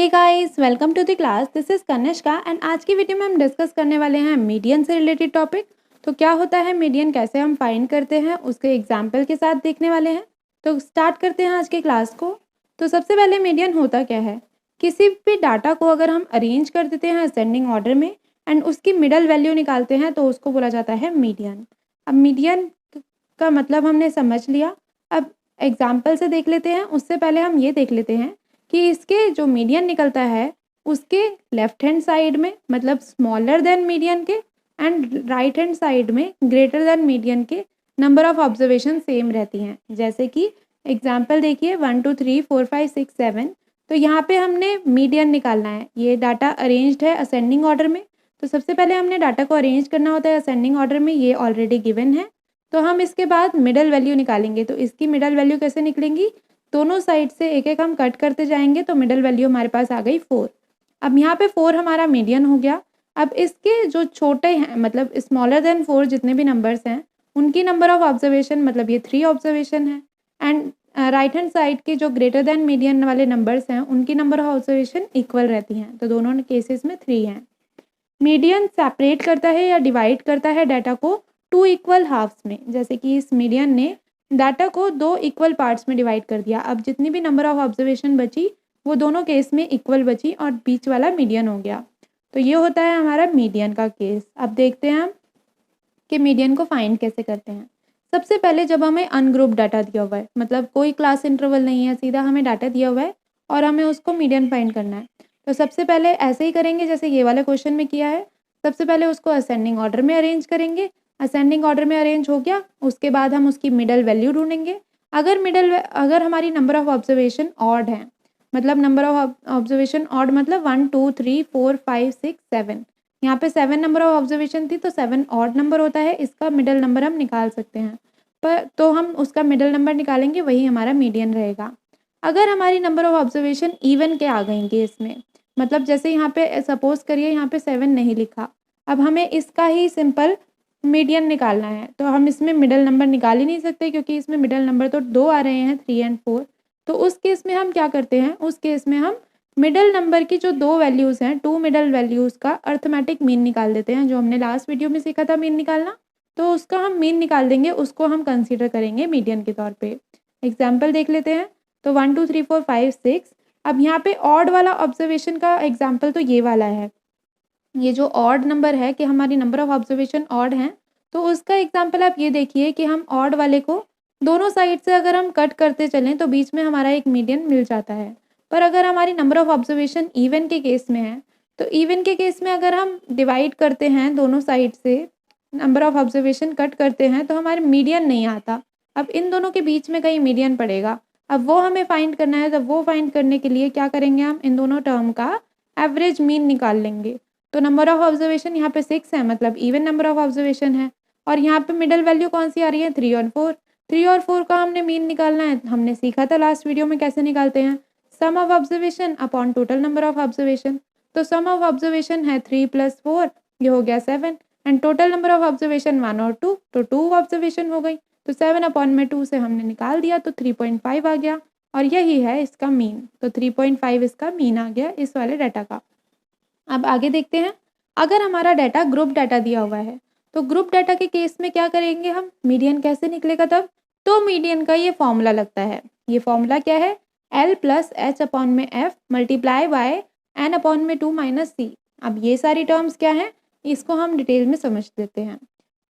Hey guys, welcome to the class. This is Kanishka and आज की video में हम डिस्कस करने वाले हैं मीडियन से रिलेटेड टॉपिक। तो क्या होता है मीडियन, कैसे हम फाइंड करते हैं, उसके एग्जाम्पल के साथ देखने वाले हैं। तो स्टार्ट करते हैं आज की क्लास को। तो सबसे पहले मीडियन होता क्या है। किसी भी डाटा को अगर हम अरेंज कर देते हैं असेंडिंग ऑर्डर में एंड उसकी मिडल वैल्यू निकालते हैं तो उसको बोला जाता है मीडियन। अब मीडियन का मतलब हमने समझ लिया। अब एग्जाम्पल से देख लेते हैं। उससे पहले हम ये देख लेते हैं कि इसके जो मीडियन निकलता है उसके लेफ्ट हैंड साइड में मतलब स्मॉलर देन मीडियन के एंड राइट हैंड साइड में ग्रेटर देन मीडियन के नंबर ऑफ ऑब्जर्वेशन सेम रहती हैं। जैसे कि एग्जांपल देखिए 1 2 3 4 5 6 7। तो यहाँ पे हमने मीडियन निकालना है। ये डाटा अरेंज्ड है असेंडिंग ऑर्डर में। तो सबसे पहले हमने डाटा को अरेंज करना होता है असेंडिंग ऑर्डर में, ये ऑलरेडी गिवन है। तो हम इसके बाद मिडल वैल्यू निकालेंगे। तो इसकी मिडल वैल्यू कैसे निकलेंगी, दोनों साइड से एक एक हम कट करते जाएंगे तो मिडल वैल्यू हमारे पास आ गई 4। अब यहाँ पे 4 हमारा मीडियन हो गया। अब इसके जो छोटे हैं मतलब स्मॉलर देन 4 जितने भी नंबर्स हैं उनकी नंबर ऑफ ऑब्जर्वेशन मतलब ये 3 ऑब्जर्वेशन है एंड राइट हैंड साइड के जो ग्रेटर देन मीडियन वाले नंबर्स हैं उनकी नंबर ऑफ ऑब्जर्वेशन इक्वल रहती हैं। तो दोनों केसेस में 3 हैं। मीडियन सेपरेट करता है या डिवाइड करता है डाटा को 2 इक्वल हाफ्स में। जैसे कि इस मीडियन ने डाटा को 2 इक्वल पार्ट्स में डिवाइड कर दिया। अब जितनी भी नंबर ऑफ ऑब्जर्वेशन बची वो दोनों केस में इक्वल बची और बीच वाला मीडियन हो गया। तो ये होता है हमारा मीडियन का केस। अब देखते हैं हम कि मीडियन को फाइंड कैसे करते हैं। सबसे पहले जब हमें अनग्रुप डाटा दिया हुआ है मतलब कोई क्लास इंटरवल नहीं है, सीधा हमें डाटा दिया हुआ है और हमें उसको मीडियन फाइंड करना है। तो सबसे पहले ऐसे ही करेंगे जैसे ये वाले क्वेश्चन में किया है। सबसे पहले उसको असेंडिंग ऑर्डर में अरेंज करेंगे। असेंडिंग ऑर्डर में अरेंज हो गया, उसके बाद हम उसकी मिडल वैल्यू ढूंढेंगे। अगर हमारी नंबर ऑफ ऑब्जर्वेशन ऑड है मतलब नंबर ऑफ ऑब्जर्वेशन ऑड मतलब 1 2 3 4 5 6 7। यहाँ पे 7 नंबर ऑफ ऑब्जर्वेशन थी तो 7 ऑड नंबर होता है, इसका मिडल नंबर हम निकाल सकते हैं। पर तो हम उसका मिडल नंबर निकालेंगे, वही हमारा मीडियन रहेगा। अगर हमारी नंबर ऑफ ऑब्जर्वेशन इवन के आ गई केस में मतलब जैसे यहाँ पे सपोज करिए यहाँ पे 7 नहीं लिखा, अब हमें इसका ही सिंपल मीडियन निकालना है। तो हम इसमें मिडल नंबर निकाल ही नहीं सकते क्योंकि इसमें मिडल नंबर तो 2 आ रहे हैं 3 एंड 4। तो उस केस में हम क्या करते हैं, उस केस में हम मिडल नंबर की जो 2 वैल्यूज़ हैं 2 मिडल वैल्यूज़ का अर्थमेटिक मीन निकाल देते हैं। जो हमने लास्ट वीडियो में सीखा था मीन निकालना, तो उसका हम मीन निकाल देंगे, उसको हम कंसीडर करेंगे मीडियन के तौर पे। एग्जाम्पल देख लेते हैं। तो 1 2 3 4 5 6। अब यहाँ पे ऑड वाला ऑब्जर्वेशन का एग्जाम्पल तो ये वाला है। ये जो ऑड नंबर है कि हमारी नंबर ऑफ ऑब्जर्वेशन ऑड हैं, तो उसका एग्जाम्पल आप ये देखिए कि हम ऑड वाले को दोनों साइड से अगर हम कट करते चलें तो बीच में हमारा एक मीडियन मिल जाता है। पर अगर हमारी नंबर ऑफ ऑब्जर्वेशन इवन के केस में है तो इवन के केस में अगर हम डिवाइड करते हैं दोनों साइड से नंबर ऑफ ऑब्जर्वेशन कट करते हैं तो हमारे मीडियन नहीं आता। अब इन दोनों के बीच में कहीं मीडियन पड़ेगा, अब वो हमें फाइंड करना है। तो वो फाइंड करने के लिए क्या करेंगे, हम इन दोनों टर्म का एवरेज मीन निकाल लेंगे। तो नंबर ऑफ ऑब्जर्वेशन यहाँ पे 6 है मतलब इवन नंबर ऑफ ऑब्जर्वेशन है और यहाँ पे मिडल वैल्यू कौन सी आ रही है 3 और 4। 3 और 4 का हमने मीन निकालना है। हमने सीखा था लास्ट वीडियो में कैसे निकालते हैं, sum of observation upon total number of observation. तो सम ऑफ ऑब्जर्वेशन है 3 + 4, ये हो गया 7 and total number of observation 1 और 2 तो 2 ऑब्जर्वेशन हो गई। तो 7 अपॉन में 2 से हमने निकाल दिया तो 3.5 आ गया और यही है इसका मीन। तो 3.5 इसका मीन आ गया इस वाले डाटा का। अब आगे देखते हैं। अगर हमारा डाटा ग्रुप डाटा दिया हुआ है तो ग्रुप डाटा के केस में क्या करेंगे हम, मीडियन कैसे निकलेगा तब। तो मीडियन का ये फॉर्मूला लगता है। ये फॉर्मूला क्या है, L + H अपॉन में F multiply by N upon में 2 - C। अब ये सारी टर्म्स क्या हैं इसको हम डिटेल में समझ लेते हैं।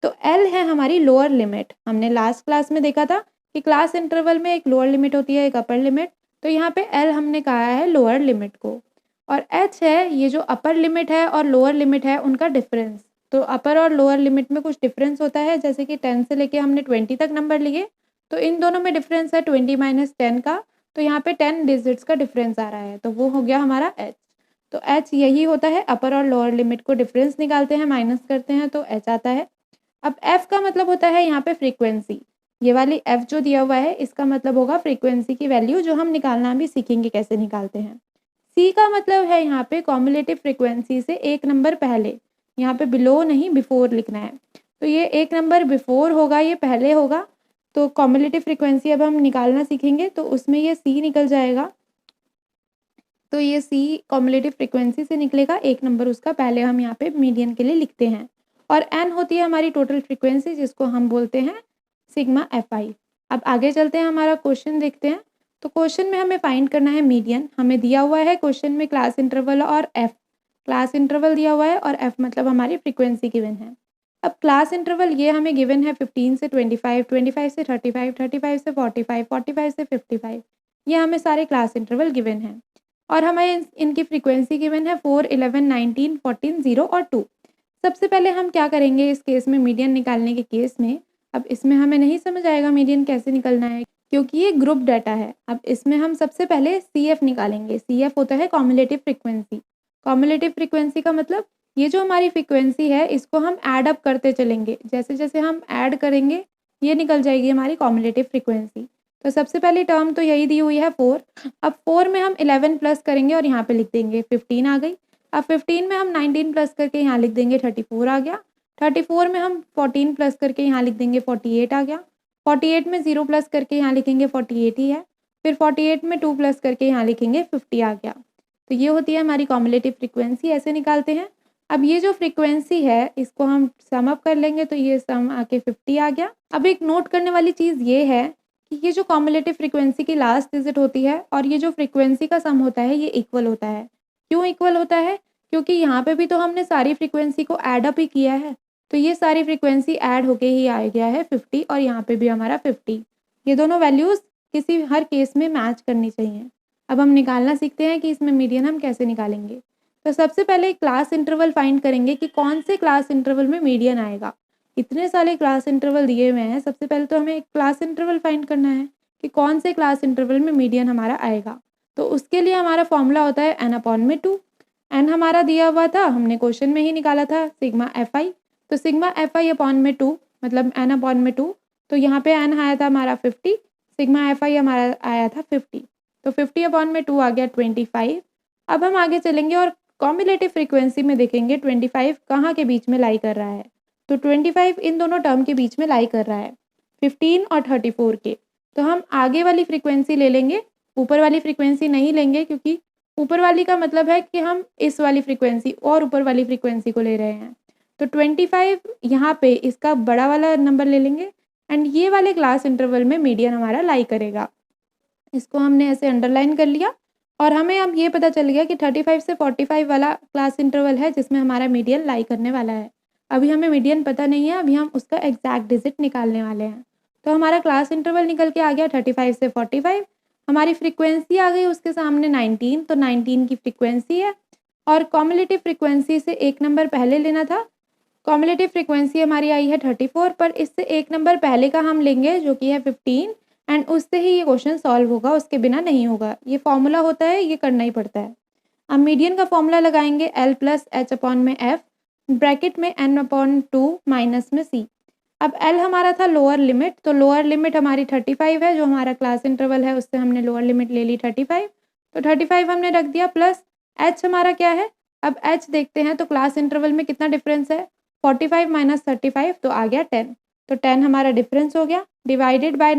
तो L है हमारी लोअर लिमिट। हमने लास्ट क्लास में देखा था कि क्लास इंटरवल में एक लोअर लिमिट होती है एक अपर लिमिट। तो यहाँ पे L हमने कहा है लोअर लिमिट को और H है ये जो अपर लिमिट है और लोअर लिमिट है उनका डिफरेंस। तो अपर और लोअर लिमिट में कुछ डिफरेंस होता है, जैसे कि 10 से लेके हमने 20 तक नंबर लिए तो इन दोनों में डिफरेंस है 20 - 10 का। तो यहाँ पे 10 डिजिट्स का डिफरेंस आ रहा है तो वो हो गया हमारा H। तो H यही होता है, अपर और लोअर लिमिट को डिफरेंस निकालते हैं माइनस करते हैं तो H आता है। अब F का मतलब होता है यहाँ पे फ्रीक्वेंसी। ये वाली F जो दिया हुआ है इसका मतलब होगा फ्रीक्वेंसी की वैल्यू, जो हम निकालना भी सीखेंगे कैसे निकालते हैं। C का मतलब है यहाँ पे कॉम्युलेटिव फ्रीक्वेंसी से एक नंबर पहले, यहाँ पे बिलो नहीं बिफोर लिखना है। तो ये एक नंबर बिफोर होगा, ये पहले होगा। तो कॉम्युलेटिव फ्रीक्वेंसी अब हम निकालना सीखेंगे तो उसमें ये C निकल जाएगा। तो ये सी कॉम्युलेटिव फ्रीक्वेंसी से निकलेगा, 1 नंबर उसका पहले हम यहाँ पे मीडियन के लिए लिखते हैं। और एन होती है हमारी टोटल फ्रीक्वेंसी, जिसको हम बोलते हैं सिग्मा एफ आई। अब आगे चलते हैं, हमारा क्वेश्चन देखते हैं। तो क्वेश्चन में हमें फाइंड करना है मीडियन। हमें दिया हुआ है क्वेश्चन में क्लास इंटरवल और एफ, क्लास इंटरवल दिया हुआ है और एफ मतलब हमारी फ्रीक्वेंसी गिवन है। अब क्लास इंटरवल ये हमें गिवन है 15 से 25, 25 से 35, 35 से 45, 45 से 55, ये हमें सारे क्लास इंटरवल गिवन हैं। और हमें इनकी फ्रीक्वेंसी गिवन है 4, 11, 19, 14, 0 और 2। सबसे पहले हम क्या करेंगे इस केस में, मीडियन निकालने के केस में। अब इसमें हमें नहीं समझ आएगा मीडियन कैसे निकलना है, क्योंकि ये ग्रुप डाटा है। अब इसमें हम सबसे पहले सी एफ निकालेंगे। सी एफ होता है कॉम्युलेटिव फ्रीक्वेंसी। कॉम्युलेटिव फ्रीक्वेंसी का मतलब ये जो हमारी फ्रीक्वेंसी है इसको हम ऐड अप करते चलेंगे, जैसे जैसे हम ऐड करेंगे ये निकल जाएगी हमारी कॉम्युलेटिव फ्रीक्वेंसी। तो सबसे पहली टर्म तो यही दी हुई है 4। अब 4 में हम 11 प्लस करेंगे और यहाँ पे लिख देंगे 15 आ गई। अब 15 में हम 19 प्लस करके यहाँ लिख देंगे 34 आ गया। 34 में हम 14 प्लस करके यहाँ लिख देंगे 48 आ गया। 48 में 0 प्लस करके यहाँ लिखेंगे 48 ही है। फिर 48 में 2 प्लस करके यहाँ लिखेंगे 50 आ गया। तो ये होती है हमारी कॉम्युलेटिव फ्रीक्वेंसी, ऐसे निकालते हैं। अब ये जो फ्रीक्वेंसी है इसको हम सम अप कर लेंगे, तो ये सम आके 50 आ गया। अब एक नोट करने वाली चीज़ ये है कि ये जो कॉम्युलेटिव फ्रीक्वेंसी की लास्ट डिजिट होती है और ये जो फ्रीक्वेंसी का सम होता है ये इक्वल होता है। क्यों इक्वल होता है? क्योंकि यहाँ पे भी तो हमने सारी फ्रीक्वेंसी को ऐड अप ही किया है, तो ये सारी फ्रीक्वेंसी ऐड होके ही आ गया है 50, और यहाँ पे भी हमारा 50। ये दोनों वैल्यूज़ किसी हर केस में मैच करनी चाहिए। अब हम निकालना सीखते हैं कि इसमें मीडियन हम कैसे निकालेंगे। तो सबसे पहले क्लास इंटरवल फाइंड करेंगे कि कौन से क्लास इंटरवल में मीडियन आएगा। इतने सारे क्लास इंटरवल दिए हुए हैं, सबसे पहले तो हमें एक क्लास इंटरवल फाइंड करना है कि कौन से क्लास इंटरवल में मीडियन हमारा आएगा। तो उसके लिए हमारा फॉर्मूला होता है n/2। एन हमारा दिया हुआ था, हमने क्वेश्चन में ही निकाला था, सिग्मा एफ आई। तो सिग्मा एफ आई अपॉन में 2 मतलब n/2। तो यहाँ पे n आया था हमारा 50, सिग्मा एफ आई हमारा आया था 50। तो 50/2 आ गया 25। अब हम आगे चलेंगे और कॉम्युलेटिव फ्रीक्वेंसी में देखेंगे 25 कहाँ के बीच में लाई कर रहा है। तो 25 इन दोनों टर्म के बीच में लाई कर रहा है, 15 और 34 के। तो हम आगे वाली फ्रीक्वेंसी ले लेंगे, ऊपर वाली फ्रीक्वेंसी नहीं लेंगे, क्योंकि ऊपर वाली का मतलब है कि हम इस वाली फ्रीक्वेंसी और ऊपर वाली फ्रीक्वेंसी को ले रहे हैं। तो 25 यहाँ पे इसका बड़ा वाला नंबर ले लेंगे एंड ये वाले क्लास इंटरवल में मीडियन हमारा लाई करेगा। इसको हमने ऐसे अंडरलाइन कर लिया और हमें अब ये पता चल गया कि 35 से 45 वाला क्लास इंटरवल है जिसमें हमारा मीडियन लाई करने वाला है। अभी हमें मीडियन पता नहीं है, अभी हम उसका एग्जैक्ट डिजिट निकालने वाले हैं। तो हमारा क्लास इंटरवल निकल के आ गया 35 से 45। हमारी फ्रीक्वेंसी आ गई उसके सामने 19, तो 19 की फ्रीक्वेंसी है और कॉम्युलेटिव फ्रीक्वेंसी से एक नंबर पहले लेना था। कॉम्युलेटिव फ्रीक्वेंसी हमारी आई है 34, पर इससे एक नंबर पहले का हम लेंगे जो कि है 15 एंड उससे ही ये क्वेश्चन सॉल्व होगा, उसके बिना नहीं होगा। ये फॉर्मूला होता है, ये करना ही पड़ता है। अब मीडियन का फॉर्मूला लगाएंगे L प्लस एच अपॉन में F, ब्रैकेट में n/2 माइनस में C। अब L हमारा था लोअर लिमिट, तो लोअर लिमिट हमारी 35 है, जो हमारा क्लास इंटरवल है उससे हमने लोअर लिमिट ले ली 35, तो 35 हमने रख दिया, प्लस H हमारा क्या है। अब H देखते हैं तो क्लास इंटरवल में कितना डिफरेंस है, 45 माइनस 35, तो आ गया 10। तो 10 हमारा डिफरेंस हो गया, डिवाइडेड बाय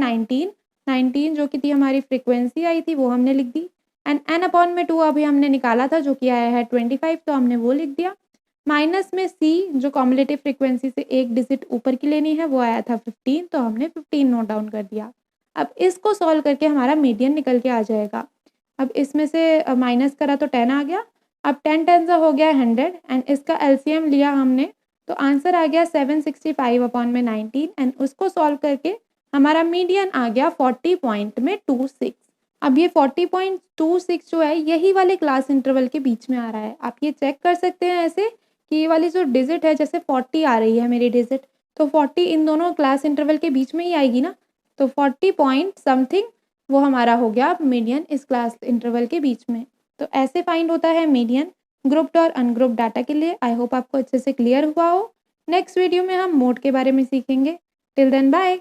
19 जो कि थी हमारी फ्रीक्वेंसी आई थी वो हमने लिख दी, एंड n/2 अभी हमने निकाला था जो कि आया है 25, तो हमने वो लिख दिया। माइनस में C जो कॉम्युलेटिव फ्रीक्वेंसी से एक डिजिट ऊपर की लेनी है वो आया था 15, तो हमने 15 नोट डाउन कर दिया। अब इसको सॉल्व करके हमारा मीडियन निकल के आ जाएगा। अब इसमें से माइनस करा तो 10 आ गया। अब 10 10 हो गया 100 एंड इसका LCM लिया हमने, तो आंसर आ गया 765/19 एंड उसको सॉल्व करके हमारा मीडियन आ गया 40.26। अब ये 40.26 जो है यही वाले क्लास इंटरवल के बीच में आ रहा है। आप ये चेक कर सकते हैं ऐसे कि ये वाली जो डिजिट है, जैसे 40 आ रही है मेरी डिजिट, तो 40 इन दोनों क्लास इंटरवल के बीच में ही आएगी ना, तो 40 पॉइंट समथिंग वो हमारा हो गया मीडियन इस क्लास इंटरवल के बीच में। तो ऐसे फाइंड होता है मीडियन ग्रुप्ड और अनग्रुप्ड डाटा के लिए। आई होप आपको अच्छे से क्लियर हुआ हो। नेक्स्ट वीडियो में हम मोड के बारे में सीखेंगे। Till then bye.